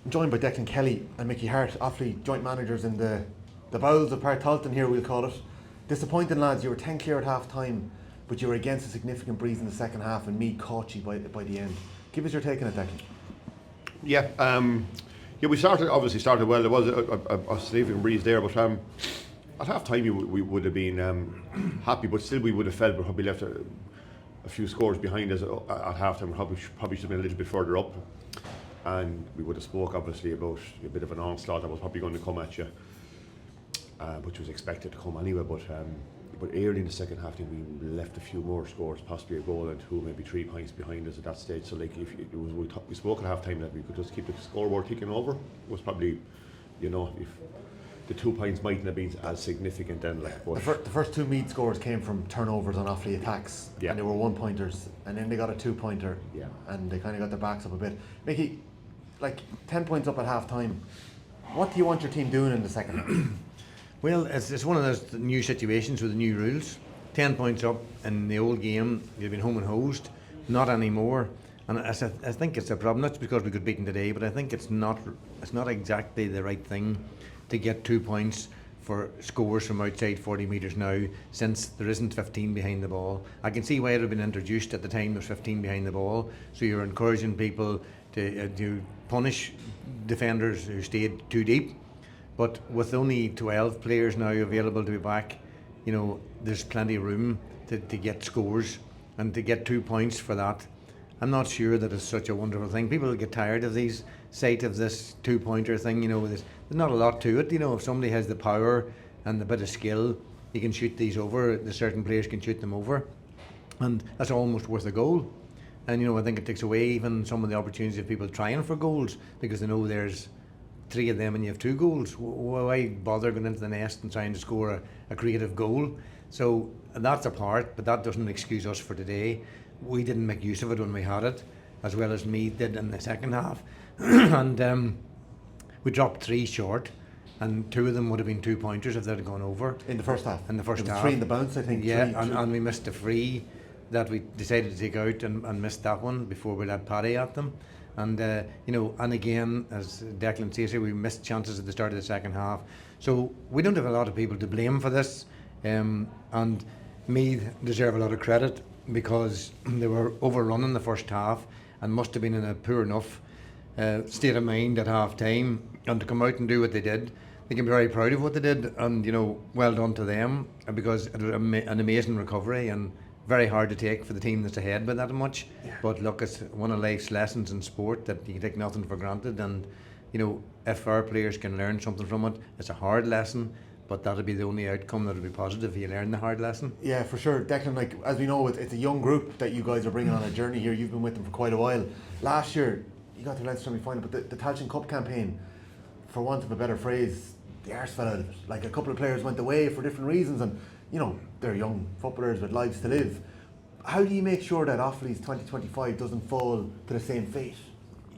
I'm joined by Declan Kelly and Mickey Harte, Offaly joint managers in the bowels of Páirc Tailteann here, we'll call it. Disappointing, lads, you were 10 clear at half time, but you were against a significant breeze in the second half, and Meath caught you by the end. Give us your take on it, Declan. Yeah, we obviously started well. There was a significant breeze there, but at half time we would have been happy, but still we would have felt we probably left a few scores behind us at half time. Probably should have been a little bit further up, and we would have spoke obviously about a bit of an onslaught that was probably going to come at you, which was expected to come anyway. But early in the second half, I think we left a few more scores, possibly a goal and two, maybe 3 points behind us at that stage. So like, we spoke at half time that we could just keep the scoreboard ticking over. It was probably, if the 2 points mightn't have been as significant then. Like, the first two Meath scores came from turnovers on Offaly attacks, and they were 1 pointers, and then they got a 2 pointer, and they kind of got their backs up a bit. Mickey, like 10 points up at half time, what do you want your team doing in the second half? Well, it's one of those new situations with the new rules. 10 points up in the old game, you've been home and hosed, not anymore. And I think it's a problem, not because we got beaten today, but I think it's not exactly the right thing to get 2 points for scores from outside 40 metres now, since there isn't 15 behind the ball. I can see why it had been introduced at the time there's 15 behind the ball, so you're encouraging people to punish defenders who stayed too deep. But with only 12 players now available to be back, there's plenty of room to get scores and to get 2 points for that. I'm not sure that it's such a wonderful thing. People get tired of these sight of this 2-pointer thing. There's not a lot to it. If somebody has the power and the bit of skill, he can shoot these over. The certain players can shoot them over, and that's almost worth a goal. And I think it takes away even some of the opportunities of people trying for goals, because they know there's 3 of them and you have 2 goals. Why bother going into the nest and trying to score a creative goal? So that's a part, but that doesn't excuse us for today. We didn't make use of it when we had it, as well as Meath did in the second half. And we dropped 3 short, and 2 of them would have been 2-pointers if they'd gone over. In the first half? In the first half. 3 in the bounce, I think. Yeah, and we missed a free that we decided to take out and missed that one before we let Paddy at them. And and again, as Declan says here, we missed chances at the start of the second half. So we don't have a lot of people to blame for this, and Meath deserve a lot of credit, because they were overrun in the first half and must have been in a poor enough state of mind at half time, and to come out and do what they did, they can be very proud of what they did, and well done to them, because it was an amazing recovery and very hard to take for the team that's ahead by that much. But look, it's one of life's lessons in sport, that you can take nothing for granted, and if our players can learn something from it, it's a hard lesson, but that'll be the only outcome that'll be positive if you learn the hard lesson. Yeah, for sure. Declan, like, as we know, it's a young group that you guys are bringing on a journey here. You've been with them for quite a while. Last year you got to the Leinster semi-final, but the Tailteann Cup campaign, for want of a better phrase, the arse fell out of it. Like, a couple of players went away for different reasons, and they're young footballers with lives to live. How do you make sure that Offaly's 2025 doesn't fall to the same fate?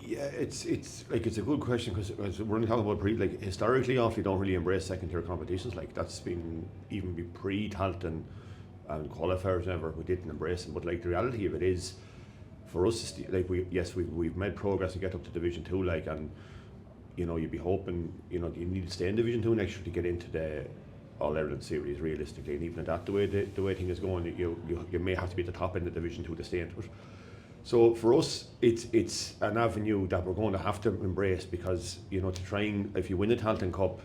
Yeah, it's a good question, because we're only talking about historically, Offaly don't really embrace second-tier competitions. Like, that's been even pre-Tailteann and qualifiers, never, we didn't embrace them. But like, the reality of it is, for us, we've made progress to get up to Division 2, and you'd be hoping, you need to stay in Division 2 next year to get into the All-Ireland series realistically, and even at that, the way things is going, you may have to be at the top end of Division 2 to stay into it. So for us, it's an avenue that we're going to have to embrace, because to try and, if you win the Tailteann Cup,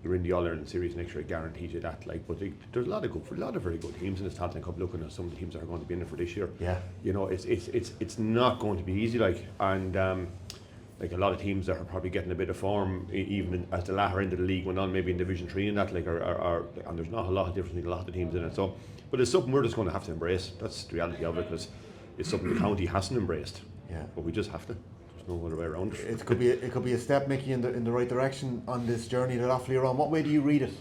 you're in the All-Ireland series next year. It guarantees you that. But there's a lot of very good teams in this Tailteann Cup. Looking at some of the teams that are going to be in it for this year, it's not going to be easy. A lot of teams that are probably getting a bit of form, even at the latter end of the league went on, maybe in Division 3 and that, and there's not a lot of difference between a lot of the teams in it. So, but it's something we're just going to have to embrace. That's the reality of it, because it's something the county hasn't embraced. Yeah. But we just have to. There's no other way around it. It could be a step, Mickey, in the right direction on this journey that Offaly are on. What way do you read it?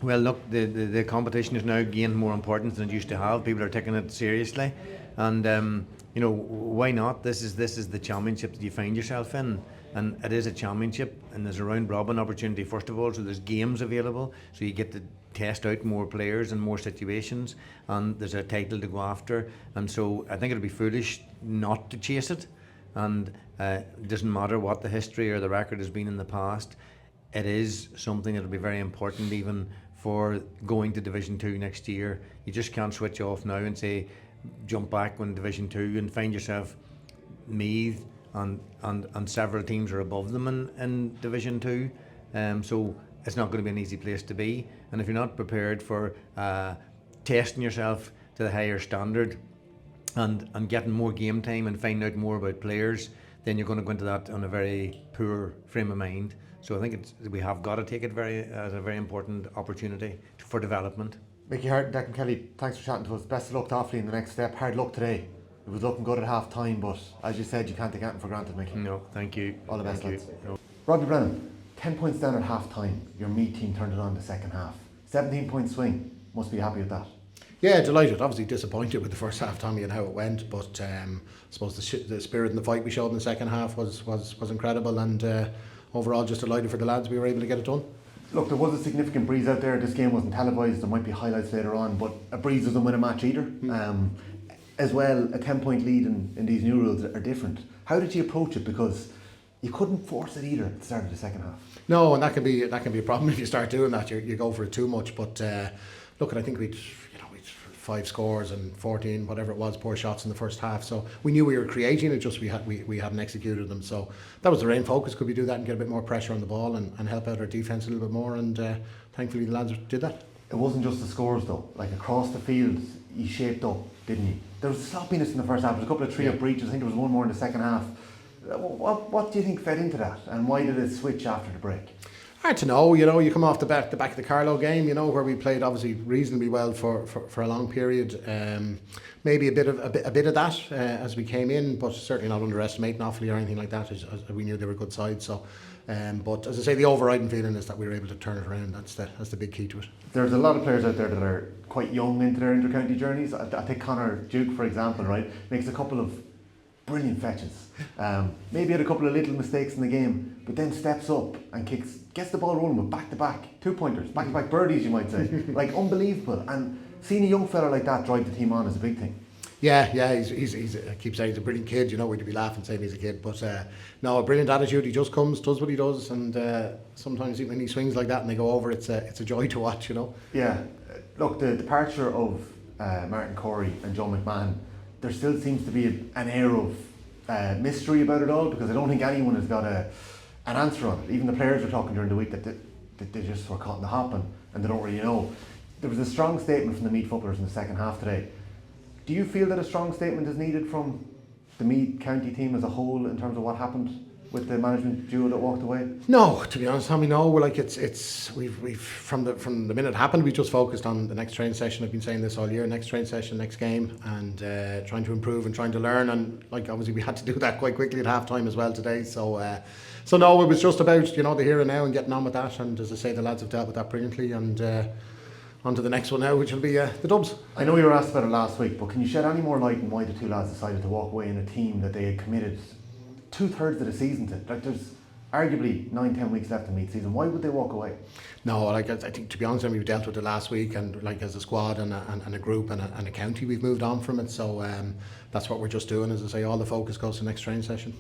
Well, look, the competition has now gained more importance than it used to have. People are taking it seriously, and why not? This is the championship that you find yourself in, and it is a championship, and there's a round robin opportunity first of all, so there's games available, so you get to test out more players and more situations, and there's a title to go after, and so I think it'd be foolish not to chase it. and it doesn't matter what the history or the record has been in the past. It is something that will be very important even for going to Division 2 next year. You just can't switch off now and say jump back when Division 2 and find yourself Meath and several teams are above them in Division 2. So it's not going to be an easy place to be, and if you're not prepared for testing yourself to the higher standard and getting more game time and finding out more about players, then you're going to go into that on a very poor frame of mind. So I think we have got to take it as a very important opportunity for development. Mickey, Harte and Declan Kelly, thanks for chatting to us. Best of luck to Offaly in the next step. Hard luck today. It was looking good at half time, but as you said, you can't take anything for granted, Mickey. No, thank you. All the best, lads. No. Robbie Brennan, 10 points down at half time. Your Meath team turned it on the second half. 17-point swing. Must be happy with that. Yeah, delighted. Obviously disappointed with the first half, Tommy, and how it went. But I suppose the spirit and the fight we showed in the second half was incredible. And overall, just delighted for the lads. We were able to get it done. Look, there was a significant breeze out there. This game wasn't televised. There might be highlights later on, but a breeze doesn't win a match either. As well, a 10-point lead in these new rules are different. How did you approach it? Because you couldn't force it either at the start of the second half. No, and that can be a problem if you start doing that. You go for it too much. But look, I think we'd 5 scores and 14, whatever it was, poor shots in the first half. So we knew we were creating it, just we hadn't executed them. So that was the main focus. Could we do that and get a bit more pressure on the ball and help out our defence a little bit more? And thankfully the lads did that. It wasn't just the scores though. Like across the field, you shaped up, didn't you? There was sloppiness in the first half. There was a couple of 3-up breaches. I think there was one more in the second half. What do you think fed into that, and why did it switch after the break? Hard to know. You come off the back of the Carlow game, where we played obviously reasonably well for a long period. Maybe a bit of that as we came in, but certainly not underestimating Offaly or anything like that. As we knew they were a good side. So, but as I say, the overriding feeling is that we were able to turn it around. That's the big key to it. There's a lot of players out there that are quite young into their inter-county journeys. I think Conor Duke, for example, right, makes a couple of brilliant fetches. Maybe had a couple of little mistakes in the game, but then steps up and gets the ball rolling with back-to-back 2-pointers, back-to-back birdies, you might say. Like unbelievable. And seeing a young fella like that drive the team on is a big thing. Yeah, he's I keep saying he's a brilliant kid. We'd be laughing saying he's a kid, but no, a brilliant attitude. He just comes, does what he does, and sometimes when he swings like that and they go over, it's a joy to watch. Yeah, look, the departure of Martin Corey and Joe McMahon, there still seems to be an air of mystery about it all, because I don't think anyone has got an answer on it. Even the players were talking during the week that they just were caught in the hop and they don't really know. There was a strong statement from the Meath footballers in the second half today. Do you feel that a strong statement is needed from the Meath county team as a whole in terms of what happened with the management duo that walked away? No, to be honest, Tommy, no. We're like we've from the minute it happened, we just focused on the next training session. I've been saying this all year: next training session, next game, and trying to improve and trying to learn. And like obviously, we had to do that quite quickly at half time as well today. So no, it was just about the here and now and getting on with that. And as I say, the lads have dealt with that brilliantly. And on to the next one now, which will be the Dubs. I know you were asked about it last week, but can you shed any more light on why the two lads decided to walk away in a team that they had committed 2/3 of the season to? Like, there's arguably 9-10 weeks left in Meath season. Why would they walk away? No, I think, to be honest, we've dealt with it last week, and like as a squad and a group and a county, we've moved on from it. So that's what we're just doing. As I say, all the focus goes to the next training session.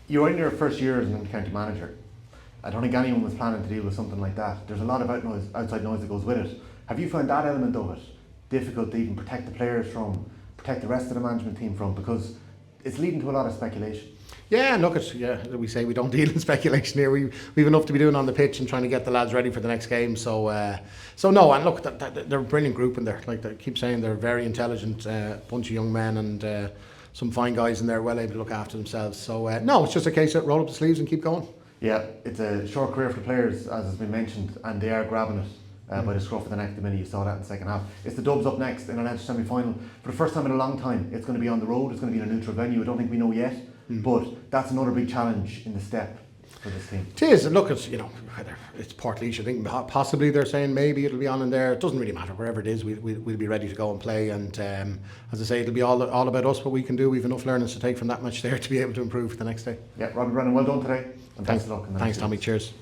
You're in your first year as an county manager. I don't think anyone was planning to deal with something like that. There's a lot of outside noise that goes with it. Have you found that element of it difficult to even protect the players from, protect the rest of the management team from? Because it's leading to a lot of speculation. Yeah, and look, we say we don't deal in speculation here. We've enough to be doing on the pitch and trying to get the lads ready for the next game. So no, and look, they're a brilliant group in there. Like I keep saying, they're a very intelligent bunch of young men, and some fine guys in there, well able to look after themselves. So no, it's just a case of roll up the sleeves and keep going. Yeah, it's a short career for the players, as has been mentioned, and they are grabbing it by the scruff of the neck the minute you saw that in the second half. It's the Dubs up next in a Leinster semi-final. For the first time in a long time, it's going to be on the road, it's going to be in a neutral venue. I don't think we know yet, but that's another big challenge in the step for this team. It is, and look, it's whether it's Portlaoise, I think possibly they're saying maybe it'll be on in there. It doesn't really matter, wherever it is, we'll be ready to go and play. And as I say, it'll be all about us, what we can do. We've enough learnings to take from that match there to be able to improve for the next day. Yeah, Robbie Brennan, well done today, and thanks a lot. Thanks, Tommy. Cheers.